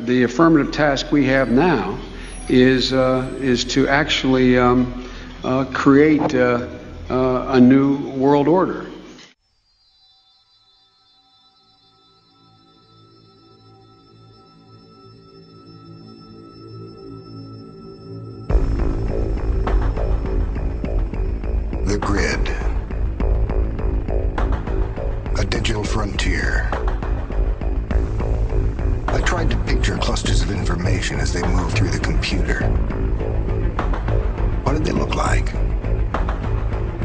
the affirmative task we have now is to actually create a new world order. The grid. A digital frontier. I tried to picture clusters of information as they moved through the computer. What did they look like?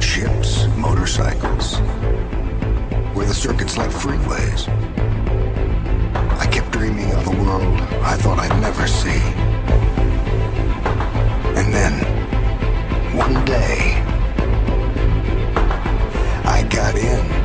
Ships, motorcycles? Were the circuits like freeways? I kept dreaming of a world I thought I'd never see. And then, one day, I got in.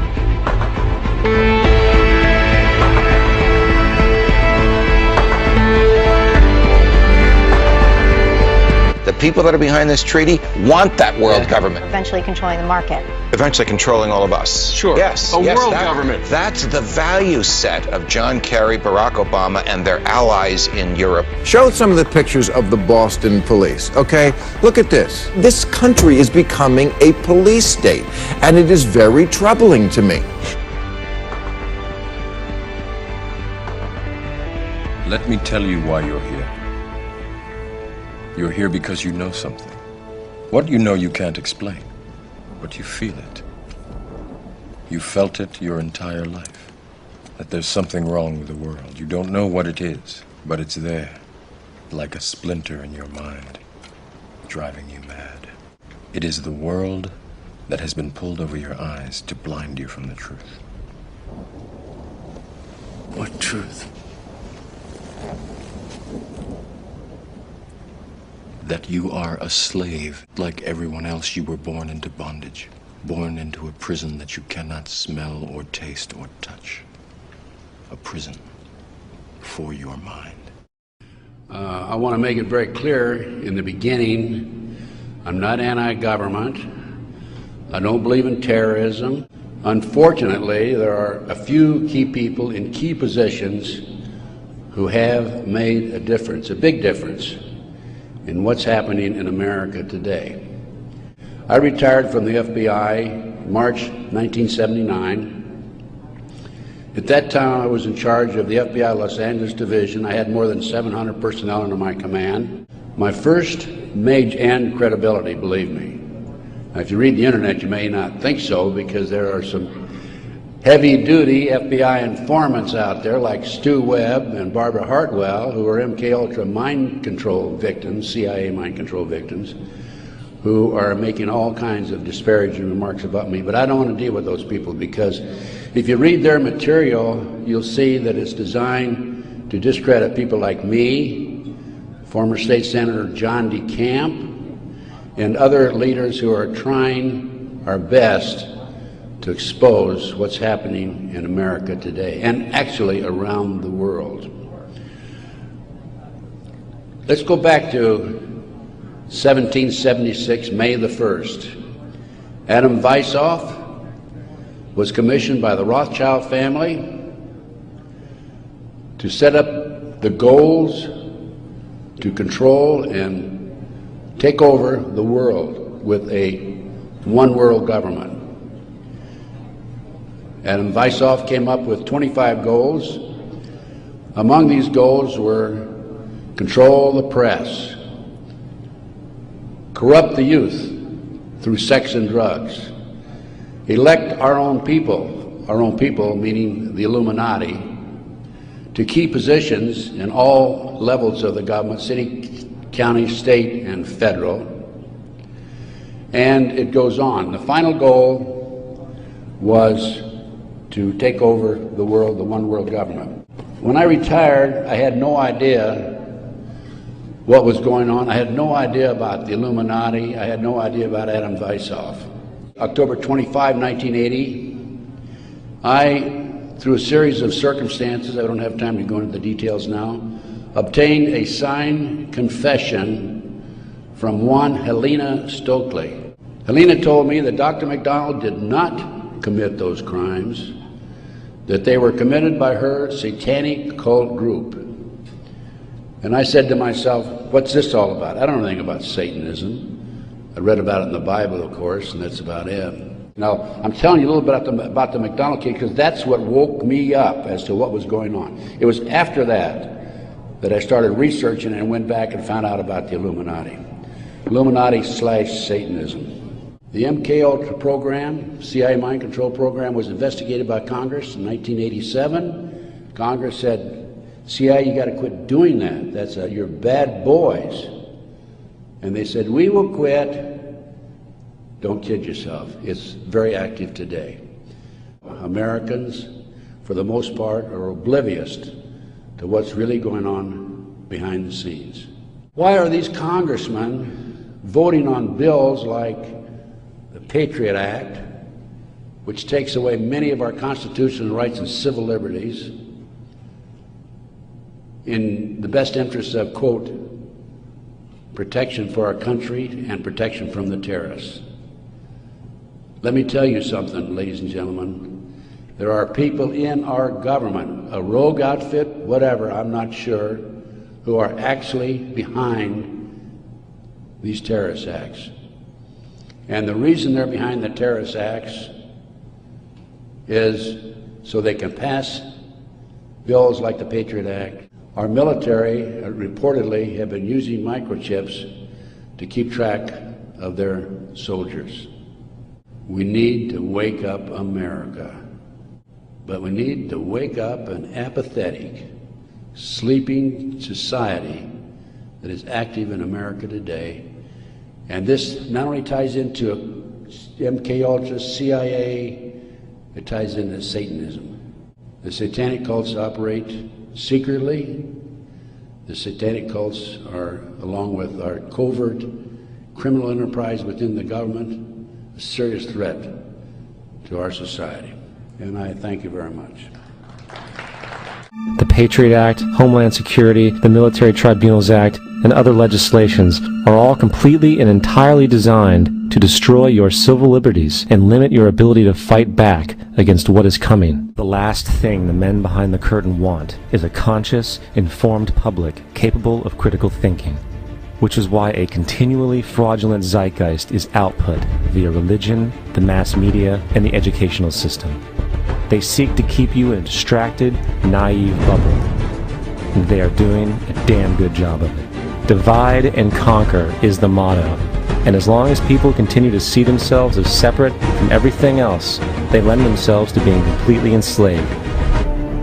The people that are behind this treaty want that world government. Eventually controlling the market. Eventually controlling all of us. Sure. Yes. A world that, government. That's the value set of John Kerry, Barack Obama, and their allies in Europe. Show some of the pictures of the Boston police, okay? Look at this. This country is becoming a police state, and it is very troubling to me. Let me tell you why you're here. You're here because you know something. What you know you can't explain, but you feel it. You felt it your entire life, that there's something wrong with the world. You don't know what it is, but it's there, like a splinter in your mind, driving you mad. It is the world that has been pulled over your eyes to blind you from the truth. What truth? That you are a slave. Like everyone else, you were born into bondage, born into a prison that you cannot smell or taste or touch. A prison for your mind. I want to make it very clear in the beginning, I'm not anti-government. I don't believe in terrorism. Unfortunately, there are a few key people in key positions who have made a difference, a big difference, in what's happening in America today. I retired from the FBI March 1979. At that time, I was in charge of the FBI Los Angeles Division. I had more than 700 personnel under my command. My first major, and credibility, believe me. Now, if you read the internet, you may not think so, because there are some heavy-duty FBI informants out there like Stu Webb and Barbara Hartwell, who are MKUltra mind control victims, CIA mind control victims, who are making all kinds of disparaging remarks about me. But I don't want to deal with those people, because if you read their material, you'll see that it's designed to discredit people like me, former State Senator John DeCamp, and other leaders who are trying our best to expose what's happening in America today, and actually around the world. Let's go back to 1776, May the 1st. Adam Weishaupt was commissioned by the Rothschild family to set up the goals to control and take over the world with a one world government. Adam Weishaupt came up with 25 goals. Among these goals were control the press, corrupt the youth through sex and drugs, elect our own people meaning the Illuminati, to key positions in all levels of the government, city, county, state, and federal. And it goes on. The final goal was to take over the world, the one world government. When I retired, I had no idea what was going on. I had no idea about the Illuminati. I had no idea about Adam Weishaupt. October 25, 1980, I, through a series of circumstances, I don't have time to go into the details now, obtained a signed confession from one Helena Stokely. Helena told me that Dr. McDonald did not commit those crimes, that they were committed by her satanic cult group. And I said to myself, what's this all about? I don't know anything about Satanism. I read about it in the Bible, of course, and that's about it. Now, I'm telling you a little bit about the McDonald case because that's what woke me up as to what was going on. It was after that I started researching and went back and found out about the Illuminati. Illuminati/Satanism. The MK Ultra program, CIA mind control program, was investigated by Congress in 1987. Congress said, CIA, you got to quit doing that. You're bad boys. And they said, we will quit. Don't kid yourself. It's very active today. Americans, for the most part, are oblivious to what's really going on behind the scenes. Why are these congressmen voting on bills like the Patriot Act, which takes away many of our constitutional rights and civil liberties in the best interests of, quote, protection for our country and protection from the terrorists? Let me tell you something, ladies and gentlemen. There are people in our government, a rogue outfit, whatever, I'm not sure, who are actually behind these terrorist acts. And the reason they're behind the terrorist acts is so they can pass bills like the Patriot Act. Our military reportedly have been using microchips to keep track of their soldiers. We need to wake up America, but we need to wake up an apathetic, sleeping society that is active in America today. And this not only ties into MK Ultra, CIA, it ties into Satanism. The satanic cults operate secretly. The satanic cults are, along with our covert criminal enterprise within the government, a serious threat to our society. And I thank you very much. The Patriot Act, Homeland Security, the Military Tribunals Act, and other legislations are all completely and entirely designed to destroy your civil liberties and limit your ability to fight back against what is coming. The last thing the men behind the curtain want is a conscious, informed public capable of critical thinking, which is why a continually fraudulent zeitgeist is output via religion, the mass media, and the educational system. They seek to keep you in a distracted, naive bubble, and they are doing a damn good job of it. Divide and conquer is the motto, and as long as people continue to see themselves as separate from everything else, they lend themselves to being completely enslaved.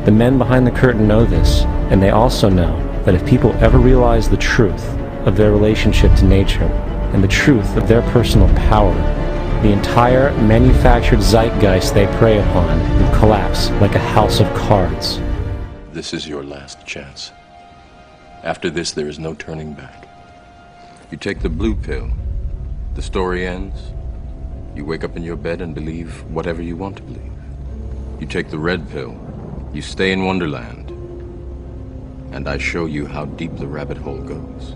The men behind the curtain know this, and they also know that if people ever realize the truth of their relationship to nature and the truth of their personal power, the entire manufactured zeitgeist they prey upon will collapse like a house of cards. This is your last chance. After this, there is no turning back. You take the blue pill, the story ends. You wake up in your bed and believe whatever you want to believe. You take the red pill, you stay in Wonderland, and I show you how deep the rabbit hole goes.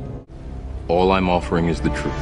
All I'm offering is the truth.